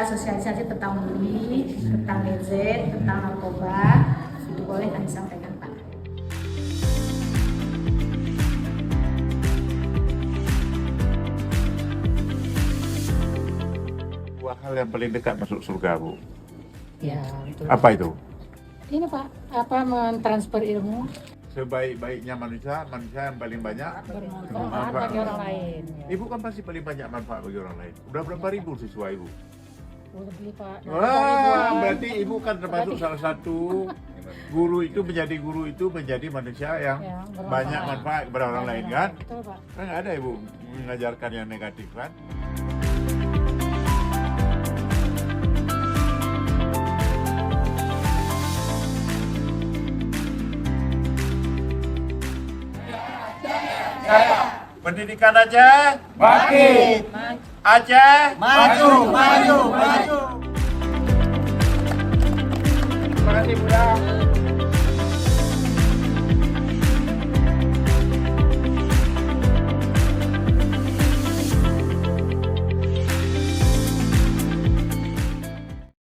sosialisasi tentang bully, tentang gadget, tentang narkoba, itu boleh kami sampaikan Pak. Dua hal yang paling dekat masuk surga, Bu. Ya, betul. Apa itu? Ini Pak, mentransfer ilmu Sebaik-baiknya manusia yang paling banyak bermanfaat bagi orang lain. Ya. Ibu kan pasti paling banyak manfaat bagi orang lain. Udah berapa ribu siswa Ibu? Lebih Pak. Wah, berarti Ibu kan termasuk salah satu guru itu menjadi manusia yang bermanfaat. banyak manfaat kepada orang lain kan? Betul Pak. Kan nggak ada Ibu mengajarkan yang negatif kan? Pendidikan Aceh Bangkit, Aceh maju, maju, maju. Terima kasih Bunda.